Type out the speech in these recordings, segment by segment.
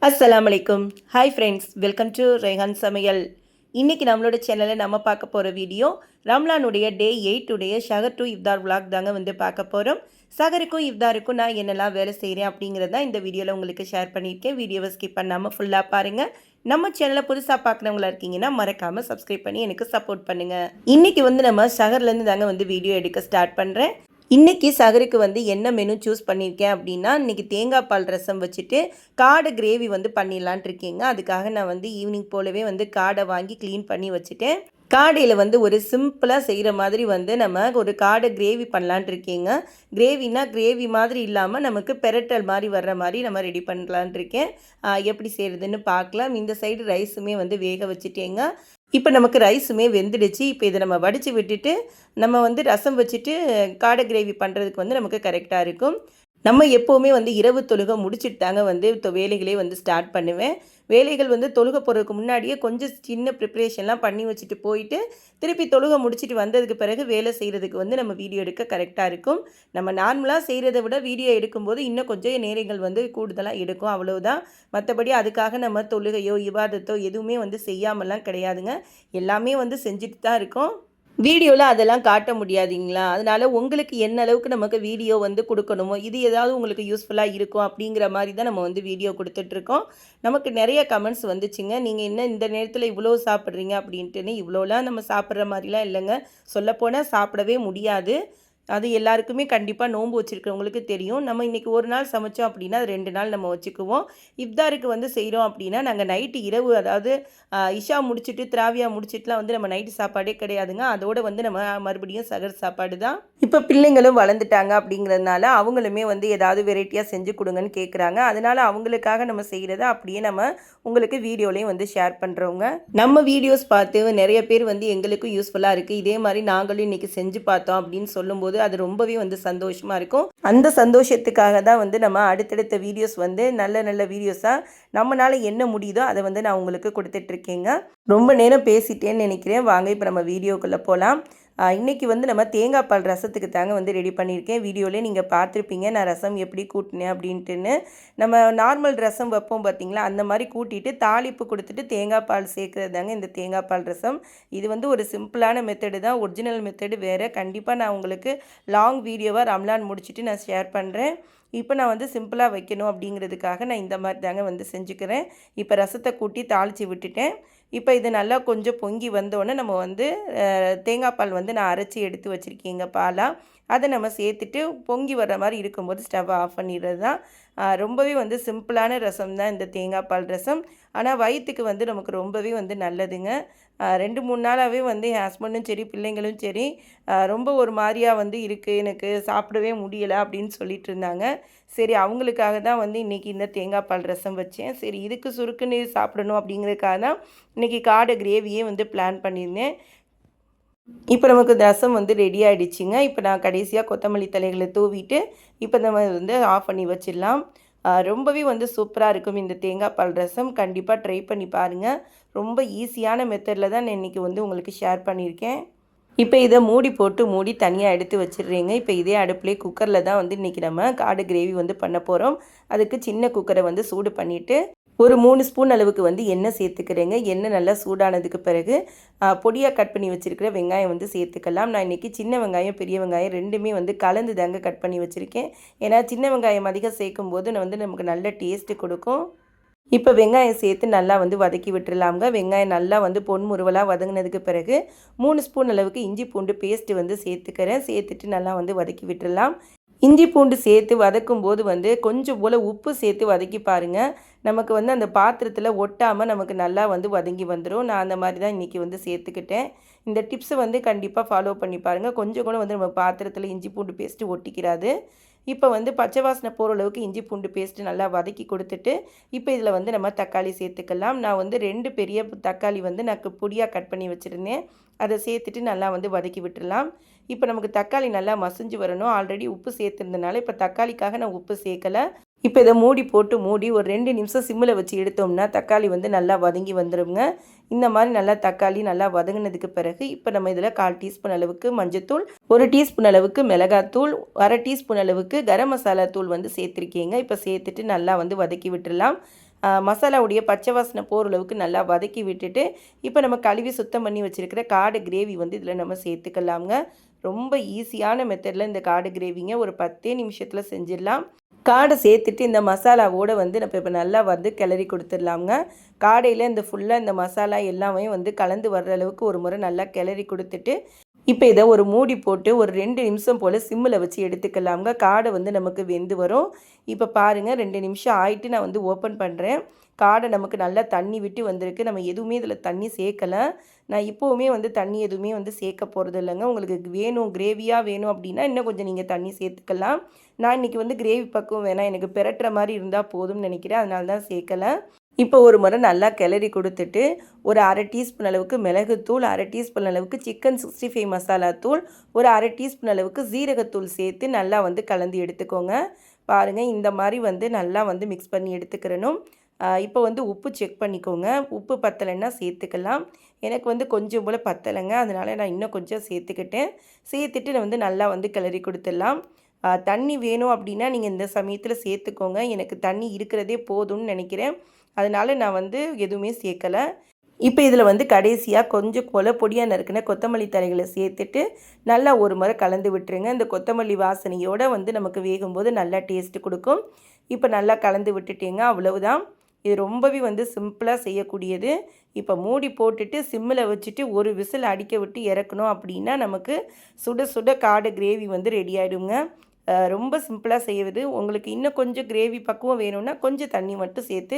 அஸ்ஸலாமு அலைக்கும். Hi friends, welcome to Rehan சமையல். இன்றைக்கி நம்மளோட சேனலில் நம்ம பார்க்க போகிற வீடியோ ரம்லானுடைய டே 8 உடைய ஷஹர் டு இஃப்தார் விளாக் தாங்க வந்து பார்க்க போகிறோம். சஹருக்கும் இஃப்தாருக்கும் நான் என்னெல்லாம் வேலை செய்கிறேன் அப்படிங்கிறத இந்த வீடியோவில் உங்களுக்கு ஷேர் பண்ணியிருக்கேன். வீடியோவை ஸ்கிப் பண்ணாமல் ஃபுல்லாக பாருங்கள். நம்ம சேனலை புதுசாக பார்க்குறவங்களா இருக்கீங்கன்னா மறக்காமல் சப்ஸ்கிரைப் பண்ணி எனக்கு சப்போர்ட் பண்ணுங்கள். இன்றைக்கி வந்து நம்ம ஷஹர்லேருந்து தாங்க வந்து வீடியோ எடுக்க ஸ்டார்ட் பண்ணுறேன். இன்றைக்கி சஹருக்கு வந்து என்ன மெனு சூஸ் பண்ணியிருக்கேன் அப்படின்னா, இன்றைக்கி தேங்காய் பால் ரசம் வச்சுட்டு காடை கிரேவி வந்து பண்ணிடலான்ட்டு இருக்கேங்க. அதுக்காக நான் வந்து ஈவினிங் போலவே வந்து காடை வாங்கி க்ளீன் பண்ணி வச்சுட்டேன். காடையில் வந்து ஒரு சிம்பிளாக செய்கிற மாதிரி வந்து நம்ம ஒரு காடை கிரேவி பண்ணலான்ட்டு இருக்கேங்க. கிரேவினா கிரேவி மாதிரி இல்லாமல் நமக்கு பெரட்டல் மாதிரி வர்ற மாதிரி நம்ம ரெடி பண்ணலான்ட்டு இருக்கேன். எப்படி செய்கிறதுன்னு பார்க்கலாம். இந்த சைடு ரைஸுமே வந்து வேக வச்சுட்டேங்க. இப்போ நமக்கு ரைஸுமே வெந்துடுச்சு. இப்போ இதை நம்ம வடித்து விட்டுட்டு நம்ம வந்து ரசம் வச்சுட்டு காடை கிரேவி பண்ணுறதுக்கு வந்து நமக்கு கரெக்டாக இருக்கும். நம்ம எப்போவுமே வந்து இரவு தொழுகை முடிச்சுட்டு தாங்க வந்து வேலைகளே வந்து ஸ்டார்ட் பண்ணுவேன். வேலைகள் வந்து தொழுகை போகிறதுக்கு முன்னாடியே கொஞ்சம் சின்ன ப்ரிப்ரேஷன்லாம் பண்ணி வச்சுட்டு போயிட்டு திருப்பி தொழுகை முடிச்சுட்டு வந்ததுக்கு பிறகு வேலை செய்கிறதுக்கு வந்து நம்ம வீடியோ எடுக்க கரெக்டாக இருக்கும். நம்ம நார்மலாக செய்கிறத விட வீடியோ எடுக்கும்போது இன்னும் கொஞ்சம் நேரங்கள் வந்து கூடுதலாக எடுக்கும், அவ்வளவுதான். மற்றபடி அதுக்காக நம்ம தொழுகையோ இபாதத்தோ எதுவுமே வந்து செய்யாமலாம் கிடையாதுங்க. எல்லாமே வந்து செஞ்சுட்டு தான் இருக்கோம். வீடியோவில் அதெல்லாம் காட்ட முடியாதுங்களா? அதனால் உங்களுக்கு என்ன அளவுக்கு நமக்கு வீடியோ வந்து கொடுக்கணுமோ, இது ஏதாவது உங்களுக்கு யூஸ்ஃபுல்லாக இருக்கும் அப்படிங்கிற மாதிரி தான் நம்ம வந்து வீடியோ கொடுத்துட்ருக்கோம். நமக்கு நிறைய கமெண்ட்ஸ் வந்துச்சுங்க. நீங்கள் என்ன இந்த நேரத்தில் இவ்வளோ சாப்பிட்றீங்க அப்படின்ட்டுன்னு. இவ்வளோலாம் நம்ம சாப்பிட்ற மாதிரிலாம் இல்லைங்க. சொல்லப்போனால் சாப்பிடவே முடியாது. அது எல்லாருக்குமே கண்டிப்பாக நோன்பு வச்சுருக்கிறவங்களுக்கு தெரியும். நம்ம இன்றைக்கி ஒரு நாள் சமைச்சோம் அப்படின்னா அது 2 நாள் நம்ம வச்சுக்குவோம். இஃப்தாருக்கு வந்து செய்கிறோம் அப்படின்னா நாங்கள் நைட்டு இரவு, அதாவது இஷா முடிச்சுட்டு திராவியா முடிச்சுட்டுலாம் வந்து நம்ம நைட்டு சாப்பாடே கிடையாதுங்க. அதோடு வந்து நம்ம மறுபடியும் சகர் சாப்பாடு தான். இப்போ பிள்ளைங்களும் வளர்ந்துட்டாங்க அப்படிங்கிறதுனால அவங்களுமே வந்து ஏதாவது வெரைட்டியாக செஞ்சு கொடுங்கன்னு கேட்குறாங்க. அதனால் அவங்களுக்காக நம்ம செய்கிறத அப்படியே நம்ம உங்களுக்கு வீடியோலையும் வந்து ஷேர் பண்ணுறவங்க. நம்ம வீடியோஸ் பார்த்து நிறைய பேர் வந்து எங்களுக்கும் யூஸ்ஃபுல்லாக இருக்குது, இதே மாதிரி நாங்களும் இன்றைக்கி செஞ்சு பார்த்தோம் அப்படின்னு சொல்லும்போது அது ரொம்பவே வந்து சந்தோஷமாக இருக்கும். அந்த சந்தோஷத்துக்காக தான் வந்து நம்ம அடுத்தடுத்த வீடியோஸ் வந்து நல்ல நல்ல வீடியோஸாக நம்மளால் என்ன முடியுதோ அதை வந்து நான் உங்களுக்கு கொடுத்துட்ருக்கேங்க. ரொம்ப நேரம் பேசிட்டேன்னு நினைக்கிறேன். வாங்க இப்போ நம்ம வீடியோக்குள்ளே போகலாம். இன்றைக்கி வந்து நம்ம தேங்காய் பால் ரசத்துக்கு தாங்க வந்து ரெடி பண்ணியிருக்கேன். வீடியோவிலே நீங்கள் பார்த்துருப்பீங்க நான் ரசம் எப்படி கூட்டினேன் அப்படின்ட்டுன்னு. நம்ம நார்மல் ரசம் வைப்போம் பார்த்திங்களா, அந்த மாதிரி கூட்டிட்டு தாளிப்பு கொடுத்துட்டு தேங்காய் பால் சேர்க்குறது தாங்க இந்த தேங்காய் பால் ரசம். இது வந்து ஒரு சிம்பிளான மெத்தடு தான், ஒரிஜினல் மெத்தடு வேறு. கண்டிப்பாக நான் உங்களுக்கு லாங் வீடியோவாக ரம்லான் முடிச்சுட்டு நான் ஷேர் பண்ணுறேன். இப்போ நான் வந்து சிம்பிளாக வைக்கணும் அப்படிங்கிறதுக்காக நான் இந்த மாதிரி தாங்க வந்து செஞ்சுக்கிறேன். இப்போ ரசத்தை கூட்டி தாளித்து விட்டுட்டேன். இப்போ இது நல்லா கொஞ்சம் பொங்கி வந்தோடனே நம்ம வந்து தேங்காய் பால் வந்து நான் அரைச்சி எடுத்து வச்சுருக்கேங்க பாலாக. அதை நம்ம சேர்த்துட்டு பொங்கி வர்ற மாதிரி இருக்கும்போது ஸ்டவ் ஆஃப் பண்ணிடுறது தான். ரொம்பவே வந்து சிம்பிளான ரசம் தான் இந்த தேங்காய் பால் ரசம். ஆனால் வயிற்றுக்கு வந்து நமக்கு ரொம்பவே வந்து நல்லதுங்க. 2-3 நாளாகவே வந்து என் ஹஸ்பண்டும் சரி பிள்ளைங்களும் சரி ரொம்ப ஒரு மாதிரியாக வந்து இருக்குது, எனக்கு சாப்பிடவே முடியலை அப்படின்னு சொல்லிட்டு இருந்தாங்க. சரி, அவங்களுக்காக தான் வந்து இன்றைக்கி இந்த தேங்காய் பால் ரசம் வச்சேன். சரி, இதுக்கு சுருக்குன்னு சாப்பிடணும் அப்படிங்கிறதுக்காக தான் இன்றைக்கி காடை கிரேவியே வந்து பிளான் பண்ணியிருந்தேன். இப்போ நமக்கு ரசம் வந்து ரெடி ஆகிடுச்சிங்க. இப்போ நான் கடைசியாக கொத்தமல்லி தலைகளை தூவிட்டு இப்போ நம்ம வந்து ஆஃப் பண்ணி வச்சிடலாம். ரொம்பவே வந்து சூப்பராக இருக்கும் இந்த தேங்காய் பால் ரசம். கண்டிப்பாக ட்ரை பண்ணி பாருங்கள். ரொம்ப ஈஸியான மெத்தடில் தான் நான் இன்றைக்கி வந்து உங்களுக்கு ஷேர் பண்ணியிருக்கேன். இப்போ இதை மூடி போட்டு மூடி தனியாக எடுத்து வச்சிடுறேங்க. இப்போ இதே அடுப்புலேயே குக்கரில் தான் வந்து இன்றைக்கி நம்ம காடை கிரேவி வந்து பண்ண போகிறோம். அதுக்கு சின்ன குக்கரை வந்து சூடு பண்ணிவிட்டு ஒரு 3 ஸ்பூன் அளவுக்கு வந்து எண்ணெய் சேர்த்துக்கிறேங்க. எண்ணெய் நல்லா சூடானதுக்கு பிறகு பொடியாக கட் பண்ணி வச்சுருக்கிற வெங்காயம் வந்து சேர்த்துக்கலாம். நான் இன்றைக்கி சின்ன வெங்காயம் பெரிய வெங்காயம் ரெண்டுமே வந்து கலந்து தாங்க கட் பண்ணி வச்சுருக்கேன். ஏன்னா சின்ன வெங்காயம் அதிகம் சேர்க்கும் போது வந்து நமக்கு நல்ல டேஸ்ட்டு கொடுக்கும். இப்போ வெங்காயம் சேர்த்து நல்லா வந்து வதக்கி விட்டுடலாங்க. வெங்காயம் நல்லா வந்து பொன்முறுவலாக வதங்கினதுக்கு பிறகு 3 ஸ்பூன் அளவுக்கு இஞ்சி பூண்டு பேஸ்ட்டு வந்து சேர்த்துக்கிறேன். சேர்த்துட்டு நல்லா வந்து வதக்கி விட்டுடலாம். இஞ்சி பூண்டு சேர்த்து வதக்கும் போது வந்து கொஞ்சம் போல் உப்பு சேர்த்து வதக்கி பாருங்கள். நமக்கு வந்து அந்த பாத்திரத்தில் ஒட்டாமல் நமக்கு நல்லா வந்து வதங்கி வந்துடும். நான் அந்த மாதிரி தான் இன்றைக்கி வந்து சேர்த்துக்கிட்டேன். இந்த டிப்ஸை வந்து கண்டிப்பாக ஃபாலோ பண்ணி பாருங்கள். கொஞ்சம் கூட வந்து நம்ம பாத்திரத்தில் இஞ்சி பூண்டு பேஸ்ட்டு ஒட்டிக்கிறாது. இப்போ வந்து பச்சை வாசனை போகிற அளவுக்கு இஞ்சி பூண்டு பேஸ்ட்டு நல்லா வதக்கி கொடுத்துட்டு இப்போ இதில் வந்து நம்ம தக்காளி சேர்த்துக்கலாம். நான் வந்து 2 பெரிய தக்காளி வந்து நான் பொடியாக கட் பண்ணி வச்சுருந்தேன். அதை சேர்த்துட்டு நல்லா வந்து வதக்கி விட்டுடலாம். இப்போ நமக்கு தக்காளி நல்லா மசிஞ்சு வரணும். ஆல்ரெடி உப்பு சேர்த்துருந்தனால இப்போ தக்காளிக்காக நான் உப்பு சேர்க்கலை. இப்போ இதை மூடி போட்டு மூடி ஒரு 2 நிமிஷம் சிம்மில் வச்சு எடுத்தோம்னா தக்காளி வந்து நல்லா வதங்கி வந்துடுங்க. இந்த மாதிரி நல்லா தக்காளி நல்லா வதங்கினதுக்கு பிறகு இப்போ நம்ம இதில் 1/4 டீஸ்பூன் அளவுக்கு மஞ்சத்தூள், 1 டீஸ்பூன் அளவுக்கு மிளகாத்தூள், 1/2 டீஸ்பூன் அளவுக்கு கரம் மசாலா தூள் வந்து சேர்த்துருக்கீங்க. இப்போ சேர்த்துட்டு நல்லா வந்து வதக்கி விட்டுடலாம். மசாலாவுடைய பச்சை வாசனை போகிற அளவுக்கு நல்லா வதக்கி விட்டுட்டு இப்போ நம்ம கழுவி சுத்தம் பண்ணி வச்சுருக்கிற காடை கிரேவி வந்து இதில் நம்ம சேர்த்துக்கலாங்க. ரொம்ப ஈஸியான மெத்தடில் இந்த காடை கிரேவிங்க ஒரு 10 நிமிஷத்தில் செஞ்சிடலாம். காடை சேர்த்துட்டு இந்த மசாலாவோடு வந்து நம்ம இப்போ நல்லா வந்து கிளறி கொடுத்துடலாங்க. காடையில் இந்த ஃபுல்லாக இந்த மசாலா எல்லாமே வந்து கலந்து வர்ற அளவுக்கு ஒரு முறை நல்லா கிளறி கொடுத்துட்டு இப்போ இதை ஒரு மூடி போட்டு ஒரு 2 நிமிஷம் போல் சிம்மில் வச்சு எடுத்துக்கலாங்க. காடை வந்து நமக்கு வெந்து வரும். இப்போ பாருங்கள் 2 நிமிஷம் ஆகிட்டு நான் வந்து ஓப்பன் பண்ணுறேன். காடை நமக்கு நல்லா தண்ணி விட்டு வந்திருக்கு. நம்ம எதுவுமே இதில் தண்ணி சேர்க்கலை. நான் இப்போவுமே வந்து தண்ணி எதுவுமே வந்து சேர்க்க போகிறது இல்லைங்க. உங்களுக்கு வேணும் கிரேவியாக வேணும் அப்படின்னா இன்னும் கொஞ்சம் நீங்கள் தண்ணி சேர்த்துக்கலாம். நான் இன்றைக்கி வந்து கிரேவி பக்கம் வேணாம், எனக்கு பெரட்டுற மாதிரி இருந்தால் போதும்னு நினைக்கிறேன். அதனால தான் சேர்க்கலை. இப்போ ஒரு முறை நல்லா கிளறி கொடுத்துட்டு ஒரு 1/2 டீஸ்பூன் அளவுக்கு மிளகுத்தூள், 1/2 டீஸ்பூன் அளவுக்கு சிக்கன் 65 மசாலா தூள், ஒரு 1/2 டீஸ்பூன் அளவுக்கு ஜீரகத்தூள் சேர்த்து நல்லா வந்து கலந்து எடுத்துக்கோங்க. பாருங்கள் இந்த மாதிரி வந்து நல்லா வந்து மிக்ஸ் பண்ணி எடுத்துக்கிறணும். இப்போ வந்து உப்பு செக் பண்ணிக்கோங்க. உப்பு பத்தலைன்னா சேர்த்துக்கலாம். எனக்கு வந்து கொஞ்சம் போல் பத்தலைங்க, அதனால் நான் இன்னும் கொஞ்சம் சேர்த்துக்கிட்டேன். சேர்த்துட்டு நான் வந்து நல்லா வந்து கிளறி கொடுத்துடலாம். தண்ணி வேணும் அப்படின்னா நீங்கள் இந்த சமயத்தில் சேர்த்துக்கோங்க. எனக்கு தண்ணி இருக்கிறதே போதும்னு நினைக்கிறேன். அதனால் நான் வந்து எதுவுமே சேர்க்கலை. இப்போ இதில் வந்து கடைசியாக கொஞ்சம் போல் பொடியாக நறுக்கின கொத்தமல்லி தழைகளை சேர்த்துட்டு நல்லா ஒரு முறை கலந்து விட்டுருங்க. இந்த கொத்தமல்லி வாசனையோடு வந்து நமக்கு வேகும்போது நல்லா டேஸ்ட்டு கொடுக்கும். இப்போ நல்லா கலந்து விட்டுட்டேங்க, அவ்வளவுதான். இது ரொம்பவே வந்து சிம்பிளாக செய்யக்கூடியது. இப்போ மூடி போட்டுட்டு சிம்மில் வச்சுட்டு ஒரு விசில் அடிக்க விட்டு இறக்கணும் அப்படின்னா நமக்கு சுட சுட காடை கிரேவி வந்து ரெடி ஆகிடுங்க. ரொம்ப சிம்பிளாக செய்வது. உங்களுக்கு இன்னும் கொஞ்சம் கிரேவி பக்குவம் வேணும்னா கொஞ்சம் தண்ணி மட்டும் சேர்த்து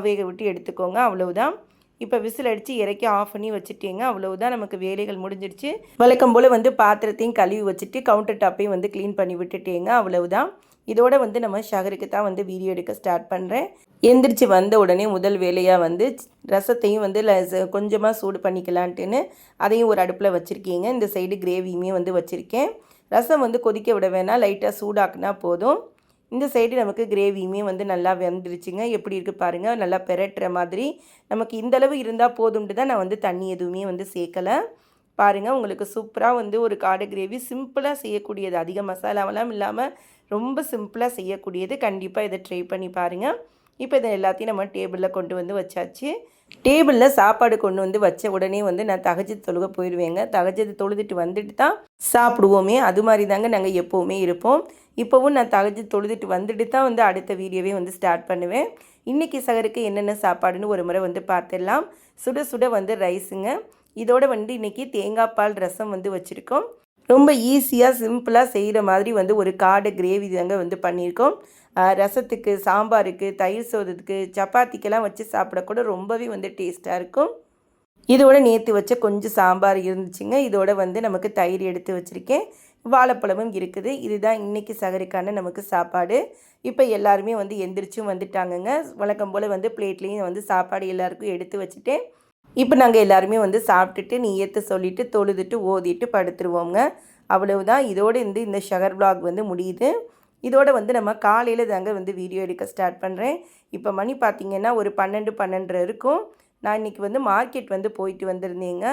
வேக விட்டு எடுத்துக்கோங்க, அவ்வளவுதான். இப்போ விசில் அடித்து இறக்கி ஆஃப் பண்ணி வச்சுட்டேங்க, அவ்வளவுதான். நமக்கு வேலைகள் முடிஞ்சிடுச்சு. வழக்கம் போல் வந்து பாத்திரத்தையும் கழுவி வச்சுட்டு கவுண்டர் டாப்பையும் வந்து க்ளீன் பண்ணி விட்டுட்டேங்க, அவ்வளவுதான். இதோட வந்து நம்ம ஷகருக்கு தான் வந்து வீடியோ எடுக்க ஸ்டார்ட் பண்ணுறேன். எந்திரிச்சு வந்த உடனே முதல் வேலையாக வந்து ரசத்தையும் வந்து கொஞ்சமாக சூடு பண்ணிக்கலான்ட்டுன்னு அதையும் ஒரு அடுப்பில் வச்சுருக்கீங்க. இந்த சைடு கிரேவியுமே வந்து வச்சுருக்கேன். ரசம் வந்து கொதிக்க விட வேணாம், லைட்டாக சூடாக்குனா போதும். இந்த சைடு நமக்கு கிரேவியுமே வந்து நல்லா வெந்துருச்சுங்க. எப்படி இருக்குது பாருங்கள், நல்லா பெரட்டுற மாதிரி. நமக்கு இந்தளவு இருந்தால் போதும்ட்டு தான் நான் வந்து தண்ணி எதுவுமே வந்து சேர்க்கலை. பாருங்கள், உங்களுக்கு சூப்பராக வந்து ஒரு காடை கிரேவி சிம்பிளாக செய்யக்கூடியது. அதிக மசாலாவெல்லாம் இல்லாமல் ரொம்ப சிம்பிளாக செய்யக்கூடியது. கண்டிப்பாக இதை ட்ரை பண்ணி பாருங்கள். இப்போ இதை எல்லாத்தையும் நம்ம டேபிளில் கொண்டு வந்து வச்சாச்சு. டேபிளில் சாப்பாடு கொண்டு வந்து வச்ச உடனே வந்து நான் தஹஜ்ஜுத் தொழுக போயிடுவேங்க. தஹஜ்ஜுத் தொழுதுட்டு வந்துட்டு தான் சாப்பிடுவோமே, அது மாதிரி தாங்க நாங்கள் எப்போவுமே இருப்போம். இப்போவும் நான் தஹஜ்ஜுத் தொழுதுட்டு வந்துட்டு தான் வந்து அடுத்த வீடியோவே வந்து ஸ்டார்ட் பண்ணுவேன். இன்றைக்கி சகருக்கு என்னென்ன சாப்பாடுன்னு ஒரு முறை வந்து பார்த்துடலாம். சுட சுட வந்து ரைஸுங்க. இதோட வந்து இன்றைக்கி தேங்காய் பால் ரசம் வந்து வச்சுருக்கோம். ரொம்ப ஈஸியாக சிம்பிளாக செய்கிற மாதிரி வந்து ஒரு காடை கிரேவி தாங்க வந்து பண்ணியிருக்கோம். ரசத்துக்கு, சாம்பாருக்கு, தயிர் சோதத்துக்கு, சப்பாத்திக்கெல்லாம் வச்சு சாப்பிடக்கூட ரொம்பவே வந்து டேஸ்ட்டாக இருக்கும். இதோட நேற்று வச்ச கொஞ்சம் சாம்பார் இருந்துச்சுங்க. இதோட வந்து நமக்கு தயிர் எடுத்து வச்சுருக்கேன். வாழைப்பழமும் இருக்குது. இதுதான் இன்றைக்கி சகருக்கான நமக்கு சாப்பாடு. இப்போ எல்லாருமே வந்து எந்திரிச்சும் வந்துட்டாங்கங்க. வழக்கம் போல் வந்து பிளேட்லேயும் வந்து சாப்பாடு எல்லாருக்கும் எடுத்து வச்சுட்டேன். இப்போ நாங்கள் எல்லாருமே வந்து சாப்பிட்டுட்டு நீயத்தை சொல்லிவிட்டு தொழுதுட்டு ஓதிட்டு படுத்துருவோங்க, அவ்வளவுதான். இதோடு இந்த ஷகர் விலாக் வந்து முடியுது. இதோடு வந்து நம்ம காலையில் தாங்க வந்து வீடியோ எடுக்க ஸ்டார்ட் பண்ணுறேன். இப்போ மணி பார்த்திங்கன்னா ஒரு 12-12:30 இருக்கும். நான் இன்றைக்கி வந்து மார்க்கெட் வந்து போயிட்டு வந்திருந்தேங்க.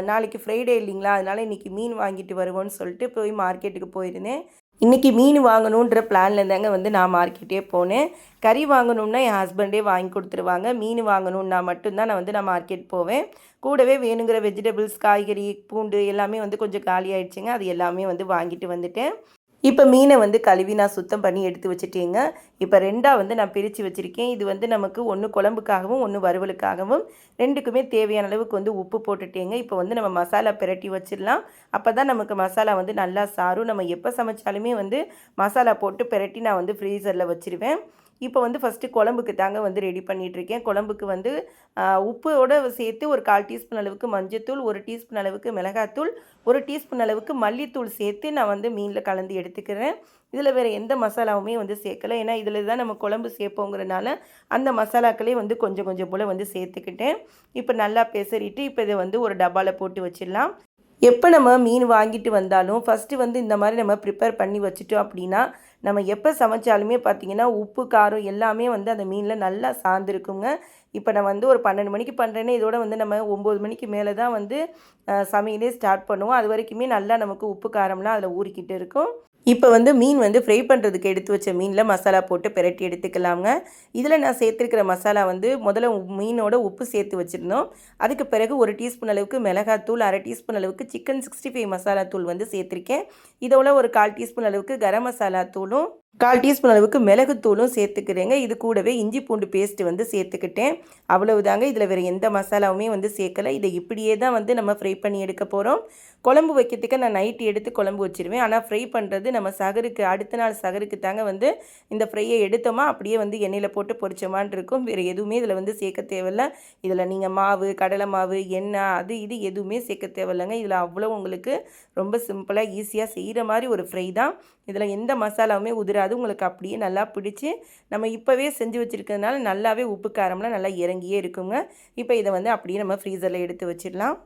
நாளைக்கு ஃப்ரைடே இல்லைங்களா, அதனால் இன்றைக்கி மீன் வாங்கிட்டு வருவோன்னு சொல்லிட்டு போய் மார்க்கெட்டுக்கு போயிருந்தேன். இன்றைக்கி மீன் வாங்கணுன்ற பிளானில் தாங்க வந்து நான் மார்க்கெட்டே போனேன். கறி வாங்கணுன்னா என் ஹஸ்பண்டே வாங்கி கொடுத்துருவாங்க. மீன் வாங்கணுன்னா மட்டும்தான் நான் மார்க்கெட் போவேன். கூடவே வேணுங்கிற வெஜிடபிள்ஸ், காய்கறி, பூண்டு எல்லாமே வந்து கொஞ்சம் காலி ஆகிடுச்சிங்க. அது எல்லாமே வந்து வாங்கிட்டு வந்துட்டேன். இப்போ மீனை வந்து கழுவி நான் சுத்தம் பண்ணி எடுத்து வச்சுட்டேங்க. இப்போ 2ஆக வந்து நான் பிரித்து வச்சுருக்கேன். இது வந்து நமக்கு ஒன்று குழம்புக்காகவும் ஒன்று வறுவலுக்காகவும் 2க்குமே தேவையான அளவுக்கு வந்து உப்பு போட்டுட்டேங்க. இப்போ வந்து நம்ம மசாலா பிரட்டி வச்சிடலாம். அப்போ தான் நமக்கு மசாலா வந்து நல்லா சாரும். நம்ம எப்போ சமைச்சாலுமே வந்து மசாலா போட்டு பிரட்டி நான் வந்து ஃப்ரீசரில் வச்சுருவேன். இப்போ வந்து ஃபஸ்ட்டு குழம்புக்கு தாங்க வந்து ரெடி பண்ணிகிட்ருக்கேன். குழம்புக்கு வந்து உப்போடு சேர்த்து ஒரு 1/4 டீஸ்பூன் அளவுக்கு மஞ்சத்தூள், 1 டீஸ்பூன் அளவுக்கு மிளகாத்தூள், 1 டீஸ்பூன் அளவுக்கு மல்லித்தூள் சேர்த்து நான் வந்து மீனில் கலந்து எடுத்துக்கிறேன். இதில் வேறு எந்த மசாலாவுமே வந்து சேர்க்கலை. ஏன்னா இதில் தான் நம்ம குழம்பு சேர்ப்போங்கிறனால அந்த மசாலாக்களே வந்து கொஞ்சம் கொஞ்சம் போல் வந்து சேர்த்துக்கிட்டேன். இப்போ நல்லா பெசறிட்டு இப்போ இதை வந்து ஒரு டப்பாவில் போட்டு வச்சிடலாம். எப்போ நம்ம மீன் வாங்கிட்டு வந்தாலும் ஃபஸ்ட்டு வந்து இந்த மாதிரி நம்ம ப்ரிப்பேர் பண்ணி வச்சுட்டோம் அப்படின்னா நம்ம எப்போ சமைச்சாலுமே பார்த்திங்கன்னா உப்பு, காரம் எல்லாமே வந்து அந்த மீனில் நல்லா சார்ந்துருக்குங்க. இப்போ நான் வந்து ஒரு 12 மணிக்கு பண்ணுறேன்னா இதோட வந்து நம்ம 9 மணிக்கு மேலே தான் வந்து சமையலே ஸ்டார்ட் பண்ணுவோம். அது வரைக்குமே நல்லா நமக்கு உப்பு, காரம்லாம் அதில் ஊறிக்கிட்டு இருக்கும். இப்போ வந்து மீன் வந்து ஃப்ரை பண்ணுறதுக்கு எடுத்து வச்ச மீனில் மசாலா போட்டு பிரட்டி எடுத்துக்கலாங்க. இதில் நான் சேர்த்துருக்கிற மசாலா வந்து முதல்ல மீனோட உப்பு சேர்த்து வச்சுருந்தோம். அதுக்கு பிறகு 1 டீஸ்பூன் அளவுக்கு மிளகாத்தூள், 1/2 டீஸ்பூன் அளவுக்கு சிக்கன் 65 மசாலா தூள் வந்து சேர்த்துருக்கேன். இதோட ஒரு 1/4 டீஸ்பூன் அளவுக்கு கரம் மசாலா தூளும், 1/4 டீஸ்பூன் அளவுக்கு மிளகுத்தூளும் சேர்த்துக்கிறேங்க. இது கூடவே இஞ்சி பூண்டு பேஸ்ட்டு வந்து சேர்த்துக்கிட்டேன். அவ்வளவுதாங்க. இதில் வேறு எந்த மசாலாவுமே வந்து சேர்க்கலை. இதை இப்படியே தான் வந்து நம்ம ஃப்ரை பண்ணி எடுக்க போகிறோம். குழம்பு வைக்கிறதுக்கு நான் நைட்டு எடுத்து குழம்பு வச்சுருவேன். ஆனால் ஃப்ரை பண்ணுறது நம்ம சகருக்கு அடுத்த நாள் சகருக்கு தாங்க வந்து இந்த ஃப்ரையை எடுத்தோமா அப்படியே வந்து எண்ணெயில் போட்டு பொரிச்சோமான் இருக்கும். வேறு எதுவுமே இதில் வந்து சேர்க்க தேவையில்ல. இதில் நீங்கள் மாவு, கடலை மாவு, எண்ணெய் அது இது எதுவுமே சேர்க்க தேவையில்லைங்க. இதில் அவ்வளோ உங்களுக்கு ரொம்ப சிம்பிளாக ஈஸியாக செய்கிற மாதிரி ஒரு ஃப்ரை தான். இதில் எந்த மசாலாவுமே உதிராது. உங்களுக்கு அப்படியே நல்லா பிடிச்சி நம்ம இப்போவே செஞ்சு வச்சுருக்கிறதுனால நல்லாவே உப்பு காரம்லாம் நல்லா இறங்கியே இருக்குங்க. இப்போ இதை வந்து அப்படியே நம்ம ஃப்ரீசரில் எடுத்து வச்சிடலாம்.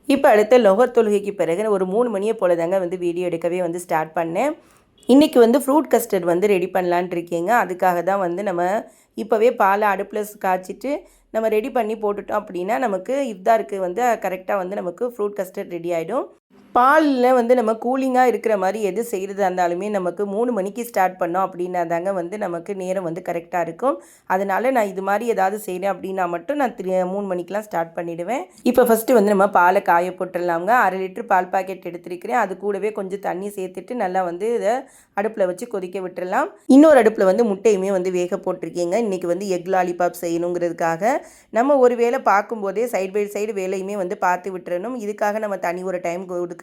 இப்போ அடுத்த லொஹர் தொழுகைக்கு பிறகு ஒரு 3 மணியை போல தாங்க வந்து வீடியோ எடுக்கவே வந்து ஸ்டார்ட் பண்ணேன். இன்றைக்கி வந்து ஃப்ரூட் கஸ்டர்ட் வந்து ரெடி பண்ணலான்ட்டு இருக்கேங்க. அதுக்காக தான் வந்து நம்ம இப்போவே பாலை அடுப்பில் காய்ச்சிட்டு நம்ம ரெடி பண்ணி போட்டுட்டோம் அப்படின்னா நமக்கு இஃப்தாருக்கு வந்து கரெக்டாக வந்து நமக்கு ஃப்ரூட் கஸ்டர்ட் ரெடி ஆகிடும். பாலில் வந்து நம்ம கூலிங்காக இருக்கிற மாதிரி எது செய்கிறதா இருந்தாலுமே நமக்கு 3 மணிக்கு ஸ்டார்ட் பண்ணோம் அப்படின்னா தாங்க வந்து நமக்கு நேரம் வந்து கரெக்டாக இருக்கும். அதனால் நான் இது மாதிரி ஏதாவது செய்கிறேன் அப்படின்னா மட்டும் நான் 3 மணிக்கெலாம் ஸ்டார்ட் பண்ணிவிடுவேன். இப்போ ஃபஸ்ட்டு வந்து நம்ம பாலை காய போட்டுடலாங்க. 1/2 லிட்டர் பால் பாக்கெட் எடுத்துருக்கிறேன். அது கூடவே கொஞ்சம் தண்ணி சேர்த்துட்டு நல்லா வந்து இதை அடுப்பில் வச்சு கொதிக்க விட்டுடலாம். இன்னொரு அடுப்பில் வந்து முட்டையுமே வந்து வேக போட்டிருக்கேங்க. இன்றைக்கி வந்து எக் லாலிபாப் செய்யணுங்கிறதுக்காக நம்ம ஒரு வேளை பார்க்கும்போதே சைடு பை சைடு வேலையுமே வந்து பார்த்து விட்டுறணும். இதுக்காக நம்ம தனி ஒரு டைம் கொடுக்காம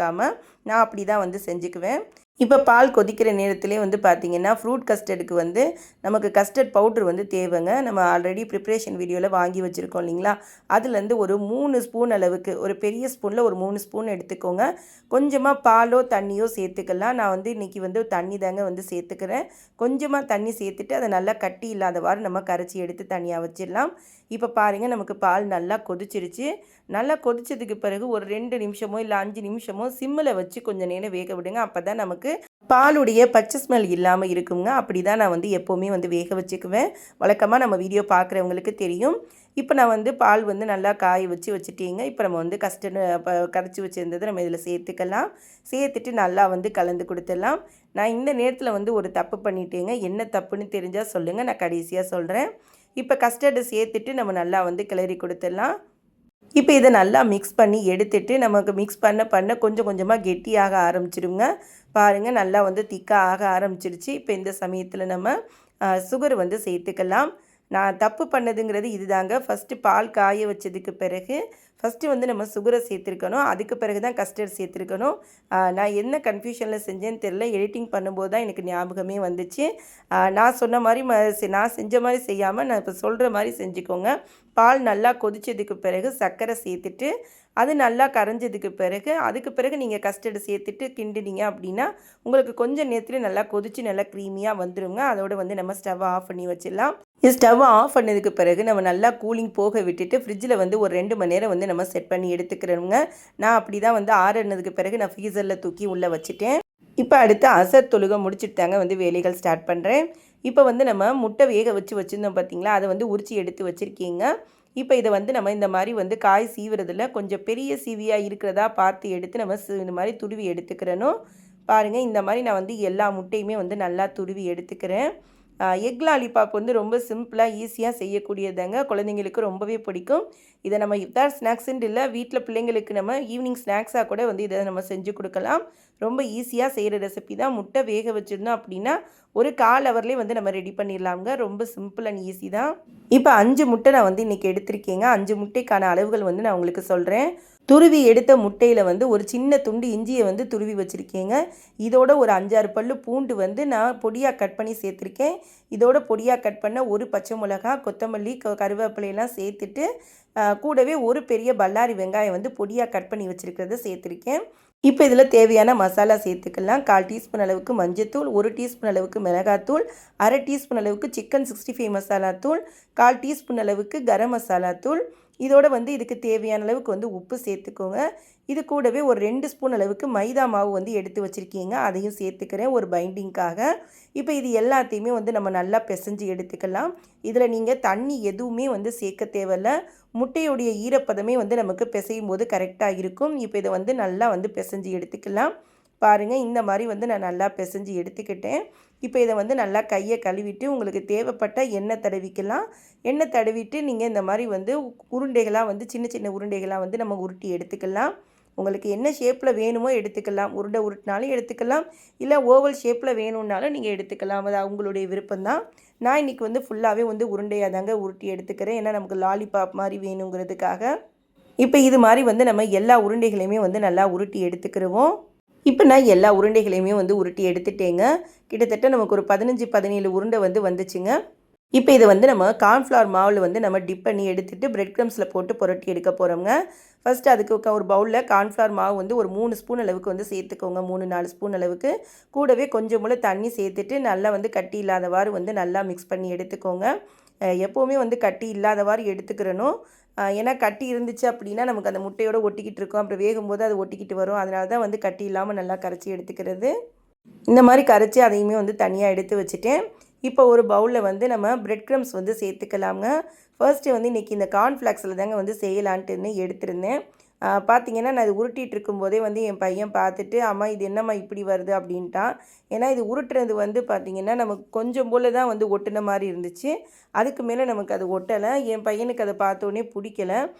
நான் அப்படி தான் வந்து செஞ்சுக்குவேன். இப்போ பால் கொதிக்கிற நேரத்திலே வந்து பார்த்திங்கன்னா ஃப்ரூட் கஸ்டர்டுக்கு வந்து நமக்கு கஸ்டர்ட் பவுட்ரு வந்து தேவைங்க. நம்ம ஆல்ரெடி ப்ரிப்ரேஷன் வீடியோவில் வாங்கி வச்சுருக்கோம் இல்லைங்களா, அதுலேருந்து ஒரு 3 ஸ்பூன் அளவுக்கு, ஒரு பெரிய ஸ்பூனில் ஒரு 3 ஸ்பூன் எடுத்துக்கோங்க. கொஞ்சமாக பாலோ தண்ணியோ சேர்த்துக்கலாம். நான் வந்து இன்றைக்கி வந்து தண்ணி தாங்க வந்து சேர்த்துக்கிறேன். கொஞ்சமாக தண்ணி சேர்த்துட்டு அதை நல்லா கட்டி இல்லாதவாறு நம்ம கரைச்சி எடுத்து தனியாக வச்சிடலாம். இப்போ பாருங்கள், நமக்கு பால் நல்லா கொதிச்சிருச்சு. நல்லா கொதிச்சதுக்கு பிறகு ஒரு 2 நிமிஷமோ இல்லை 5 நிமிஷமோ சிம்மில் வச்சு கொஞ்சம் நேரம் வேக விடுங்க. அப்போ தான் நமக்கு பாலுடைய பச்சை ஸ்மெல் இல்லாமல் இருக்குங்க. அப்படி தான் நான் வந்து எப்போவுமே வந்து வேக வச்சுக்குவேன். வழக்கமாக நம்ம வீடியோ பார்க்குறவங்களுக்கு தெரியும். இப்போ நான் வந்து பால் வந்து நல்லா காய வச்சுட்டேங்க. இப்போ நம்ம வந்து கரைச்சி வச்சுருந்ததை நம்ம இதில் சேர்த்துக்கலாம். சேர்த்துட்டு நல்லா வந்து கலந்து கொடுத்துடலாம். நான் இந்த நேரத்தில் வந்து ஒரு தப்பு பண்ணிட்டேங்க. என்ன தப்புன்னு தெரிஞ்சால் சொல்லுங்கள், நான் கடைசியாக சொல்கிறேன். இப்போ கஸ்டர்டை சேர்த்துட்டு நம்ம நல்லா வந்து கிளறி கொடுத்துடலாம். இப்போ இதை நல்லா மிக்ஸ் பண்ணி எடுத்துட்டு நமக்கு மிக்ஸ் பண்ண கொஞ்சம் கொஞ்சமாக கெட்டியாக ஆரம்பிச்சிடுங்க. பாருங்கள், நல்லா வந்து திக்காக ஆக ஆரம்பிச்சிருச்சு. இப்போ இந்த சமயத்தில் நம்ம சுகர் வந்து சேர்த்துக்கலாம். நான் தப்பு பண்ணதுங்கிறது இதுதாங்க. ஃபஸ்ட்டு பால் காய வச்சதுக்கு பிறகு ஃபஸ்ட்டு வந்து நம்ம சுகரை சேர்த்துருக்கணும். அதுக்கு பிறகு தான் கஸ்டர்ட் சேர்த்துருக்கணும். நான் என்ன கன்ஃபியூஷனில் செஞ்சேன்னு தெரில. எடிட்டிங் பண்ணும்போது தான் எனக்கு ஞாபகமே வந்துச்சு. நான் சொன்ன மாதிரி நான் செஞ்ச மாதிரி செய்யாமல் நான் இப்போ சொல்கிற மாதிரி செஞ்சுக்கோங்க. பால் நல்லா கொதித்ததுக்கு பிறகு சர்க்கரை சேர்த்துட்டு அது நல்லா கரைஞ்சதுக்கு பிறகு அதுக்கு பிறகு நீங்கள் கஸ்டர்டு சேர்த்துட்டு கிண்டினீங்க அப்படின்னா உங்களுக்கு கொஞ்சம் நேரத்தில் நல்லா கொதித்து நல்லா க்ரீமியாக வந்துடுங்க. அதோடு வந்து நம்ம ஸ்டவ்வை ஆஃப் பண்ணி வச்சிடலாம். இது ஸ்டவ்வை ஆஃப் பண்ணதுக்கு பிறகு நம்ம நல்லா கூலிங் போக விட்டுட்டு ஃப்ரிட்ஜில் வந்து ஒரு 2 மணி நேரம் வந்து நம்ம செட் பண்ணி எடுத்துக்கிறோங்க. நான் அப்படி தான் வந்து ஆறுனதுக்கு பிறகு நான் ஃப்ரீசரில் தூக்கி உள்ளே வச்சுட்டேன். இப்போ அடுத்து அசர் தொழுகை முடிச்சுட்டு தாங்க வந்து வேலைகள் ஸ்டார்ட் பண்ணுறேன். இப்போ வந்து நம்ம முட்டை வேக வச்சுருந்தோம் பார்த்திங்களா, அதை வந்து உரித்து எடுத்து வச்சுருக்கீங்க. இப்போ இதை வந்து நம்ம இந்த மாதிரி வந்து காய் சீவுறதில் கொஞ்சம் பெரிய சீவியாக இருக்கிறதா பார்த்து எடுத்து நம்ம இந்த மாதிரி துருவி எடுத்துக்கிறணும். பாருங்கள், இந்த மாதிரி நான் வந்து எல்லா முட்டையுமே வந்து நல்லா துருவி எடுத்துக்கிறேன். எக் லாலிபாப் வந்து ரொம்ப சிம்பிளாக ஈஸியாக செய்யக்கூடியதாங்க. குழந்தைங்களுக்கு ரொம்பவே பிடிக்கும். இதை நம்ம இஃப்தார் ஸ்நாக்ஸுன்ட்டு இல்லை, வீட்டில் பிள்ளைங்களுக்கு நம்ம ஈவினிங் ஸ்நாக்ஸாக கூட வந்து இதை நம்ம செஞ்சு கொடுக்கலாம். ரொம்ப ஈஸியாக செய்கிற ரெசிபி தான். முட்டை வேக வச்சுருந்தோம் அப்படின்னா ஒரு 1/4 ஹவர்லேயே வந்து நம்ம ரெடி பண்ணிடலாங்க. ரொம்ப சிம்பிள் அண்ட் ஈஸி தான். இப்போ 5 முட்டை நான் வந்து இன்றைக்கி எடுத்திருக்கேங்க. 5 முட்டைக்கான அளவுகள் வந்து நான் உங்களுக்கு சொல்கிறேன். துருவி எடுத்த முட்டையில் வந்து ஒரு சின்ன துண்டு இஞ்சியை வந்து துருவி வச்சுருக்கேங்க. இதோட ஒரு 5-6 பல்லு பூண்டு வந்து நான் பொடியாக கட் பண்ணி சேர்த்துருக்கேன். இதோட பொடியாக கட் பண்ண ஒரு பச்சை மிளகா, கொத்தமல்லி, கருவேப்பிலையெல்லாம் சேர்த்துட்டு கூடவே ஒரு பெரிய பல்லாரி வெங்காயம் வந்து பொடியாக கட் பண்ணி வச்சுருக்கிறத சேர்த்துருக்கேன். இப்போ இதில் தேவையான மசாலா சேர்த்துக்கலாம். 1/4 டீஸ்பூன் அளவுக்கு மஞ்சத்தூள், 1 டீஸ்பூன் அளவுக்கு மிளகாத்தூள், 1/2 டீஸ்பூன் அளவுக்கு சிக்கன் 65 மசாலா தூள், 1/4 டீஸ்பூன் அளவுக்கு கரம் மசாலா தூள். இதோட வந்து இதுக்கு தேவையான அளவுக்கு வந்து உப்பு சேர்த்துக்கோங்க. இது கூடவே ஒரு 2 ஸ்பூன் அளவுக்கு மைதா மாவு வந்து எடுத்து வச்சுருக்கீங்க, அதையும் சேர்த்துக்கிறேன் ஒரு பைண்டிங்காக. இப்போ இது எல்லாத்தையுமே வந்து நம்ம நல்லா பிசைஞ்சு எடுத்துக்கலாம். இதில் நீங்கள் தண்ணி எதுவுமே வந்து சேர்க்க தேவையில்ல. முட்டையுடைய ஈரப்பதமே வந்து நமக்கு பிசையும் போது கரெக்டாக இருக்கும். இப்போ இதை வந்து நல்லா வந்து பிசைஞ்சு எடுத்துக்கலாம். பாருங்கள் இந்த மாதிரி வந்து நான் நல்லா பிசைஞ்சு எடுத்துக்கிட்டேன். இப்போ இதை வந்து நல்லா கையை கழுவிட்டு உங்களுக்கு தேவைப்பட்ட எண்ணெய் தடவிக்கலாம். எண்ணெய் தடவிட்டு நீங்கள் இந்த மாதிரி வந்து உருண்டைகளாக வந்து சின்ன சின்ன உருண்டைகளாக வந்து நம்ம உருட்டி எடுத்துக்கலாம். உங்களுக்கு என்ன ஷேப்பில் வேணுமோ எடுத்துக்கலாம். உருண்டை உருட்டினாலும் எடுத்துக்கலாம், இல்லை ஓவல் ஷேப்பில் வேணும்னாலும் நீங்கள் எடுத்துக்கலாம். அது உங்களுடைய விருப்பம்தான். நான் இன்றைக்கி வந்து ஃபுல்லாகவே வந்து உருண்டையாக தாங்க உருட்டி எடுத்துக்கிறேன். ஏன்னா நமக்கு லாலிபாப் மாதிரி வேணுங்கிறதுக்காக. இப்போ இது மாதிரி வந்து நம்ம எல்லா உருண்டைகளையுமே வந்து நல்லா உருட்டி எடுத்துக்கிடுவோம். இப்போ நான் எல்லா உருண்டைகளையுமே வந்து உருட்டி எடுத்துட்டேங்க. கிட்டத்தட்ட நமக்கு ஒரு 15-17 உருண்டை வந்து வந்துச்சுங்க. இப்போ இதை வந்து நம்ம கார்ன்ஃப்ளவர் மாவில் வந்து நம்ம டிப் பண்ணி எடுத்துகிட்டு பிரெட் க்ரம்ஸில் போட்டு புரட்டி எடுக்க போகிறோங்க. ஃபஸ்ட்டு அதுக்கு ஒரு பவுலில் கார்ன்ஃப்ளவர் மாவு வந்து ஒரு 3 ஸ்பூன் அளவுக்கு வந்து சேர்த்துக்கோங்க. 3-4 ஸ்பூன் அளவுக்கு. கூடவே கொஞ்சம் போல் தண்ணி சேர்த்துட்டு நல்லா வந்து கட்டி இல்லாதவாறு வந்து நல்லா மிக்ஸ் பண்ணி எடுத்துக்கோங்க. எப்போவுமே வந்து கட்டி இல்லாதவாறு எடுத்துக்கிறணும். ஏன்னா கட்டி இருந்துச்சு அப்படின்னா நமக்கு அந்த முட்டையோடு ஒட்டிக்கிட்டு இருக்கும். அப்புறம் வேகும்போது அது ஒட்டிக்கிட்டு வரும். அதனால தான் வந்து கட்டி இல்லாமல் நல்லா கரைச்சி எடுத்துக்கிறது. இந்த மாதிரி கரைச்சி அதையுமே வந்து தனியாக எடுத்து வச்சுட்டேன். இப்போ ஒரு பவுலில் வந்து நம்ம பிரெட் க்ரம்ஸ் வந்து சேர்த்துக்கலாங்க. ஃபர்ஸ்ட்டு வந்து இன்றைக்கி இந்த கார்ன்ஃப்ளாக்ஸில் தாங்க வந்து செய்யலான்ட்டுன்னு எடுத்திருந்தேன். பார்த்திங்கன்னா நான் இது உருட்டிகிட்டு இருக்கும்போதே வந்து என் பையன் பார்த்துட்டு, அம்மா இது என்னம்மா இப்படி வருது அப்படின்ட்டான். ஏன்னா இது உருட்டுறது வந்து பார்த்திங்கன்னா நமக்கு கொஞ்சம் போல் தான் வந்து ஒட்டின மாதிரி இருந்துச்சு. அதுக்கு மேலே நமக்கு அது ஒட்டலை. என் பையனுக்கு அதை பார்த்தோன்னே பிடிக்கல.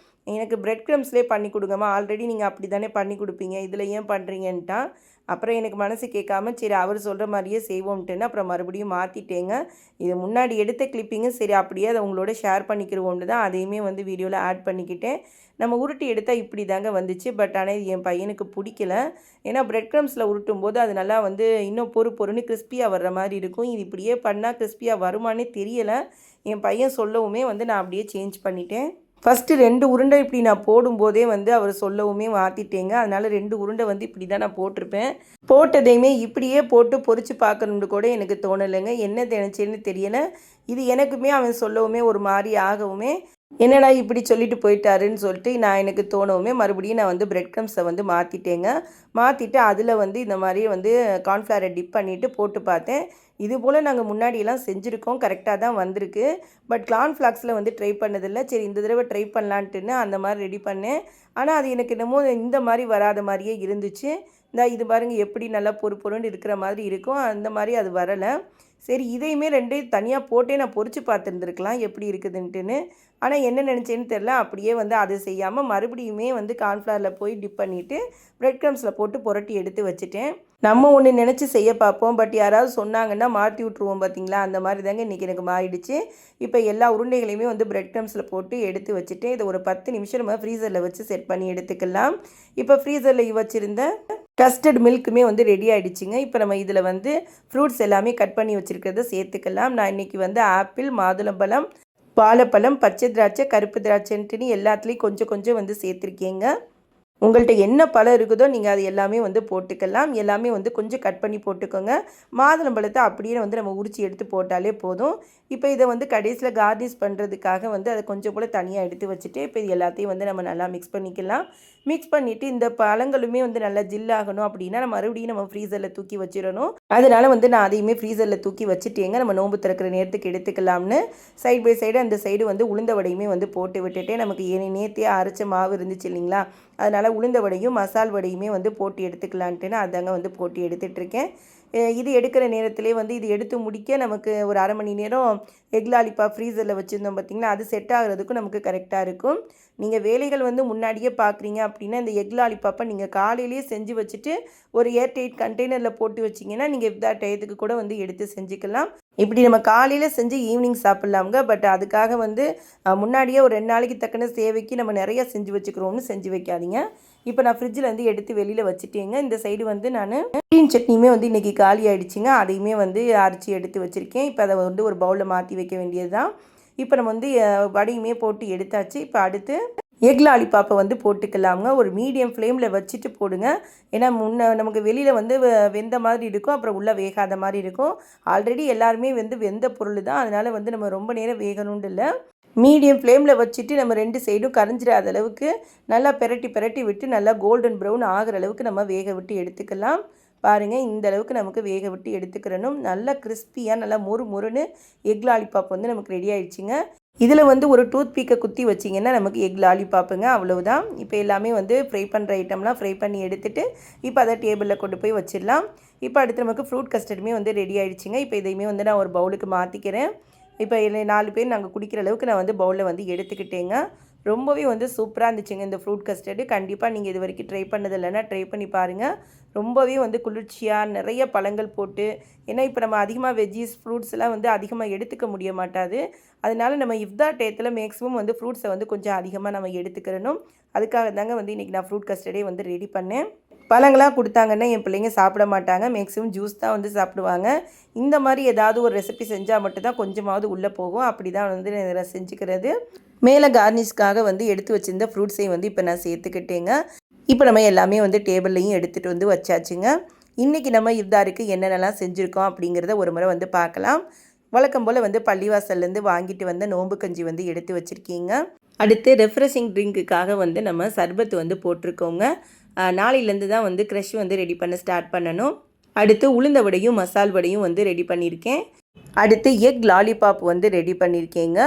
எனக்கு பிரெட் க்ரம்ஸ்லேயே பண்ணி கொடுங்கம்மா, ஆல்ரெடி நீங்கள் அப்படி தானே பண்ணி கொடுப்பீங்க, இதில் ஏன் பண்ணுறீங்கன்ட்டான். அப்புறம் எனக்கு மனசு கேட்காம சரி அவர் சொல்கிற மாதிரியே செய்வோம்ட்டுன்னு அப்புறம் மறுபடியும் மாற்றிட்டேங்க. இது முன்னாடி எடுத்த கிளிப்பிங்கு சரி அப்படியே அதை உங்களோட ஷேர் பண்ணிக்கிறோம்னு தான் அதையுமே வந்து வீடியோவில் ஆட் பண்ணிக்கிட்டேன். நம்ம உருட்டி எடுத்தால் இப்படி தாங்க வந்துச்சு. பட் ஆனால் இது என் பையனுக்கு பிடிக்கல. ஏன்னா பிரெட் க்ரம்ஸில் உருட்டும் போது அது நல்லா வந்து இன்னும் பொறுன்னு கிறிஸ்பியாக வர்ற மாதிரி இருக்கும். இது இப்படியே பண்ணால் கிறிஸ்பியாக வருமானே தெரியலை. என் பையன் சொல்லவுமே வந்து நான் அப்படியே சேஞ்ச் பண்ணிட்டேன். ஃபஸ்ட்டு 2 உருண்டை இப்படி நான் போடும்போதே வந்து அவர் சொல்லவுமே மாற்றிட்டேங்க. அதனால் 2 உருண்டை வந்து இப்படி தான் நான் போட்டிருப்பேன். போட்டதையுமே இப்படியே போட்டு பொரித்து பார்க்கணுன்னு கூட எனக்கு தோணலைங்க. என்ன நினச்சேன்னு தெரியலை. இது எனக்குமே அவன் சொல்லவுமே ஒரு மாதிரி ஆகவுமே என்னடா இப்படி சொல்லிட்டு போயிட்டாருன்னு சொல்லிட்டு எனக்கு தோணவுமே மறுபடியும் நான் வந்து பிரெட் க்ரம்ஸை வந்து மாற்றிட்டேங்க. மாற்றிட்டு அதில் வந்து இந்த மாதிரி வந்து கார்ன்ஃப்ளவரை டிப் பண்ணிவிட்டு போட்டு பார்த்தேன். இது போல் நாங்கள் முன்னாடியெல்லாம் செஞ்சுருக்கோம், கரெக்டாக தான் வந்திருக்கு. பட் கார்ன்ஃப்ளாக்ஸில் வந்து ட்ரை பண்ணதில்லை. சரி இந்த தடவை ட்ரை பண்ணலான்ட்டுன்னு அந்த மாதிரி ரெடி பண்ணேன். ஆனால் அது எனக்கு என்னமோ இந்த மாதிரி வராத மாதிரியே இருந்துச்சு. இது பாருங்கள் எப்படி நல்லா பொறுன்னு இருக்கிற மாதிரி இருக்கும். அந்த மாதிரி அது வரலை. சரி இதையுமே 2 தனியாக போட்டே நான் பொரித்து பார்த்துருந்துருக்கலாம் எப்படி இருக்குதுன்ட்டுன்னு. ஆனால் என்ன நினச்சேன்னு தெரில. அப்படியே வந்து அதை செய்யாமல் மறுபடியுமே வந்து கார்ன்ஃப்ளவரில் போய் டிப் பண்ணிவிட்டு பிரெட் க்ரம்ஸில் போட்டு புரட்டி எடுத்து வச்சுட்டேன். நம்ம ஒன்று நினச்சி செய்ய பார்ப்போம், பட் யாராவது சொன்னாங்கன்னா மாற்றி விட்ருவோம் பார்த்தீங்களா, அந்த மாதிரி தாங்க இன்றைக்கி எனக்கு மாறிடுச்சு. இப்போ எல்லா உருண்டைகளையுமே வந்து பிரெட் க்ரம்ஸில் போட்டு எடுத்து வச்சுட்டேன். இதை ஒரு 10 நிமிஷம் நம்ம ஃப்ரீசரில் வச்சு செட் பண்ணி எடுத்துக்கலாம். இப்போ ஃப்ரீசரில் வச்சுருந்த கஸ்டர்ட் மில்க்குமே வந்து ரெடி ஆகிடுச்சிங்க. இப்போ நம்ம இதில் வந்து ஃப்ரூட்ஸ் எல்லாமே கட் பண்ணி வச்சுருக்கிறத சேர்த்துக்கலாம். நான் இன்றைக்கி வந்து ஆப்பிள், மாதுளம்பழம், வாழைப்பழம், பச்சை திராட்சை, கருப்பு திராட்சைன்ட்டுன்னு எல்லாத்துலேயும் கொஞ்சம் கொஞ்சம் வந்து சேர்த்துருக்கேங்க. உங்கள்கிட்ட என்ன பழம் இருக்குதோ நீங்கள் அது எல்லாமே வந்து போட்டுக்கலாம். எல்லாமே வந்து கொஞ்சம் கட் பண்ணி போட்டுக்கோங்க. மாதுளம்பழத்தை அப்படியே வந்து நம்ம உரித்து எடுத்து போட்டாலே போதும். இப்போ இதை வந்து கடைசியில் கார்னிஷ் பண்ணுறதுக்காக வந்து அதை கொஞ்சம் போல் தனியாக எடுத்து வச்சுட்டு இப்போ இது எல்லாத்தையும் வந்து நம்ம நல்லா மிக்ஸ் பண்ணிக்கலாம். மிக்ஸ் பண்ணிவிட்டு இந்த பழங்களுமே வந்து நல்லா ஜில்லாகணும் அப்படின்னா நம்ம மறுபடியும் நம்ம ஃப்ரீசரில் தூக்கி வச்சிடணும். அதனால் வந்து நான் அதையுமே ஃப்ரீசரில் தூக்கி வச்சுட்டேங்க. நம்ம நோம்பு திறக்கிற நேரத்துக்கு எடுத்துக்கலாம்னு சைடு பை சைடு அந்த சைடு வந்து உளுந்த வடையுமே வந்து போட்டு விட்டுட்டேன். நமக்கு நேற்றே அரைச்ச மாவு இருந்துச்சு இல்லைங்களா, அதனால் உளுந்த வடையும் மசால் வடையுமே வந்து போட்டு எடுத்துக்கலான்ட்டுன்னு அதாங்க வந்து போட்டு எடுத்துகிட்ருக்கேன். இது எடுக்கிற நேரத்திலே வந்து இது எடுத்து முடிக்க நமக்கு ஒரு அரை மணி நேரம் எக் லாலிபாப் ஃப்ரீசரில் வச்சுருந்தோம் பார்த்திங்கன்னா, அது செட் ஆகிறதுக்கும் நமக்கு கரெக்டாக இருக்கும். நீங்கள் வேலைகள் வந்து முன்னாடியே பார்க்குறீங்க அப்படின்னா இந்த எக் லாலிபாப்பை நீங்கள் காலையிலேயே செஞ்சு வச்சுட்டு ஒரு ஏர்டைட் கண்டெய்னரில் போட்டு வச்சிங்கன்னா நீங்கள் இஃப்தார் டயத்துக்கு கூட வந்து எடுத்து செஞ்சுக்கலாம். இப்படி நம்ம காலையில் செஞ்சு ஈவினிங் சாப்பிட்லாமுங்க. பட் அதுக்காக வந்து முன்னாடியே ஒரு 2 நாளைக்கு தக்கன சேவைக்கு நம்ம நிறையா செஞ்சு வச்சுக்கிறோம்னு செஞ்சு வைக்காதீங்க. இப்போ நான் ஃப்ரிட்ஜில் வந்து எடுத்து வெளியில் வச்சுட்டேங்க. இந்த சைடு வந்து நான் க்ரீன் சட்னியுமே வந்து இன்றைக்கி காலி ஆகிடுச்சிங்க. அதையுமே வந்து அரைச்சி எடுத்து வச்சுருக்கேன். இப்போ அதை வந்து ஒரு பவுலில் மாற்றி வைக்க வேண்டியது தான். இப்போ நம்ம வந்து வடையுமே போட்டு எடுத்தாச்சு. இப்போ அடுத்து எக் லாலிபாப்பை வந்து போட்டுக்கலாமுங்க. ஒரு மீடியம் ஃப்ளேமில் வச்சுட்டு போடுங்க. ஏன்னா நமக்கு வெளியில் வந்து வெந்த மாதிரி இருக்கும், அப்புறம் உள்ளே வேகாத மாதிரி இருக்கும். ஆல்ரெடி எல்லாருமே வந்து வெந்த பொருள் தான், அதனால் வந்து நம்ம ரொம்ப நேரம் வேகணும்னு இல்லை. மீடியம் ஃப்ளேமில் வச்சுட்டு நம்ம 2 சைடும் கரைஞ்சிடாத அளவுக்கு நல்லா பெரட்டி விட்டு நல்லா கோல்டன் ப்ரௌன் ஆகிற அளவுக்கு நம்ம வேக விட்டு எடுத்துக்கலாம். பாருங்கள் இந்த அளவுக்கு நமக்கு வேக விட்டு எடுத்துக்கிறணும். நல்லா கிறிஸ்பியாக நல்லா மொறுன்னு எக் லாலிபாப் வந்து நமக்கு ரெடி ஆகிடுச்சிங்க. இதில் வந்து ஒரு டூத் பீக்கை குத்தி வச்சிங்கன்னா நமக்கு எக் லாலிபாப்புங்க, அவ்வளவுதான். இப்போ எல்லாமே வந்து ஃப்ரை பண்ணுற ஐட்டம்லாம் ஃப்ரை பண்ணி எடுத்துகிட்டு இப்போ அதை டேபிளில் கொண்டு போய் வச்சிடலாம். இப்போ அடுத்து நமக்கு ஃப்ரூட் கஸ்டர்டுமே வந்து ரெடி ஆகிடுச்சிங்க. இப்போ இதையுமே வந்து நான் ஒரு பவுலுக்கு மாற்றிக்கிறேன். இப்போ 4 பேர் நாங்கள் குடிக்கிற அளவுக்கு நான் வந்து பவுலில் வந்து எடுத்துக்கிட்டேங்க. ரொம்பவே வந்து சூப்பராக இருந்துச்சுங்க இந்த ஃப்ரூட் கஸ்டர்டு. கண்டிப்பாக நீங்கள் இது வரைக்கும் ட்ரை பண்ணது இல்லைன்னா ட்ரை பண்ணி பாருங்கள். ரொம்பவே வந்து குளிர்ச்சியாக நிறைய பழங்கள் போட்டு, ஏன்னா இப்போ நம்ம அதிகமாக வெஜ்ஜீஸ் ஃப்ரூட்ஸ்லாம் வந்து அதிகமாக எடுத்துக்க முடிய மாட்டாது. அதனால நம்ம இஃப்தார் டயத்தில் மேக்ஸிமம் வந்து ஃப்ரூட்ஸை வந்து கொஞ்சம் அதிகமாக நம்ம எடுத்துக்கிறணும். அதுக்காக தாங்க வந்து இன்றைக்கி நான் ஃப்ரூட் கஸ்டர்டே வந்து ரெடி பண்ணேன். பழங்களாக கொடுத்தாங்கன்னா என் பிள்ளைங்க சாப்பிட மாட்டாங்க. மேக்ஸிமம் ஜூஸ் தான் வந்து சாப்பிடுவாங்க. இந்த மாதிரி ஏதாவது ஒரு ரெசிபி செஞ்சால் மட்டும்தான் கொஞ்சமாவது உள்ளே போகும். அப்படி தான் வந்து நான் செஞ்சுக்கிறது. மேலே கார்னிஷ்காக வந்து எடுத்து வச்சுருந்த ஃப்ரூட்ஸையும் வந்து இப்போ நான் சேர்த்துக்கிட்டேங்க. இப்போ நம்ம எல்லாமே வந்து டேபிள்லையும் எடுத்துகிட்டு வந்து வச்சாச்சுங்க. இன்றைக்கி நம்ம இஃப்தாருக்கு என்னென்னலாம் செஞ்சுருக்கோம் அப்படிங்கிறத ஒரு முறை வந்து பார்க்கலாம். வழக்கம் போல் வந்து பள்ளிவாசல்லேருந்து வாங்கிட்டு வந்த நோம்பு கஞ்சி வந்து எடுத்து வச்சுருக்கீங்க. அடுத்து ரெஃப்ரெஷிங் ட்ரிங்க்குக்காக வந்து நம்ம சர்பத் வந்து போட்டிருக்கோங்க. நாளையிலேருந்து தான் வந்து க்ரஷ் வந்து ரெடி பண்ண ஸ்டார்ட் பண்ணணும். அடுத்து உளுந்த வடையும் மசால் வடையும் வந்து ரெடி பண்ணியிருக்கேன். அடுத்து எக் லாலிபாப் வந்து ரெடி பண்ணியிருக்கேங்க.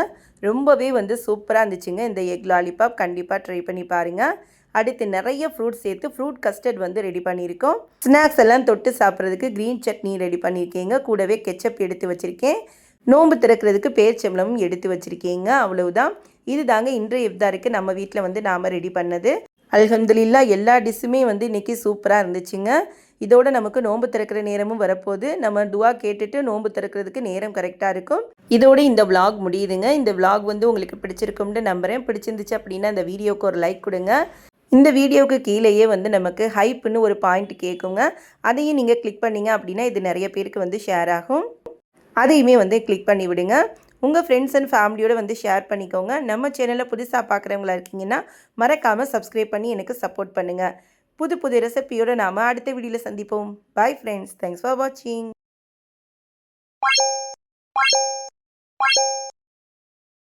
ரொம்பவே வந்து சூப்பராக இருந்துச்சுங்க இந்த எக் லாலிபாப். கண்டிப்பாக ட்ரை பண்ணி பாருங்கள். அடுத்து நிறைய ஃப்ரூட்ஸ் சேர்த்து ஃப்ரூட் கஸ்டர்ட் வந்து ரெடி பண்ணியிருக்கோம். ஸ்நாக்ஸ் எல்லாம் தொட்டு சாப்பிட்றதுக்கு க்ரீன் சட்னி ரெடி பண்ணியிருக்கேங்க. கூடவே கெச்சப் எடுத்து வச்சுருக்கேன். நோன்பு திறக்கிறதுக்கு பேர்ச்சம்பளமும் எடுத்து வச்சுருக்கேங்க. அவ்வளவுதான். இது தாங்க இன்றைய இஃப்தாருக்கு நம்ம வீட்டில் வந்து நாம் ரெடி பண்ணது. அல்ஹம்துலில்லாஹ் எல்லா டிஷ்ஷுமே வந்து இன்றைக்கி சூப்பராக இருந்துச்சுங்க. இதோட நமக்கு நோன்பு திறக்கிற நேரமும் வரப்போகுது. நம்ம துவா கேட்டுட்டு நோன்பு திறக்கிறதுக்கு நேரம் கரெக்டாக இருக்கும். இதோட இந்த விலாக் முடியுதுங்க. இந்த விலாக் வந்து உங்களுக்கு பிடிச்சிருக்கும்னு நம்புகிறேன். பிடிச்சிருந்துச்சு அப்படின்னா இந்த வீடியோவுக்கு ஒரு லைக் கொடுங்க. இந்த வீடியோவுக்கு கீழேயே வந்து நமக்கு ஹைப்புன்னு ஒரு பாயிண்ட் கேட்குங்க. அதையும் நீங்கள் கிளிக் பண்ணிங்க அப்படின்னா இது நிறைய பேருக்கு வந்து ஷேர் ஆகும். அதையுமே வந்து கிளிக் பண்ணி விடுங்க. உங்கள் ஃப்ரெண்ட்ஸ் அண்ட் ஃபேமிலியோடு வந்து ஷேர் பண்ணிக்கோங்க. நம்ம சேனலில் புதுசாக பார்க்குறவங்களா இருக்கீங்கன்னா மறக்காமல் சப்ஸ்கிரைப் பண்ணி எனக்கு சப்போர்ட் பண்ணுங்கள். புது புது ரெசிபியோடு நாம் அடுத்த வீடியோவில் சந்திப்போம். Bye friends. தேங்க்ஸ் ஃபார் வாட்சிங்.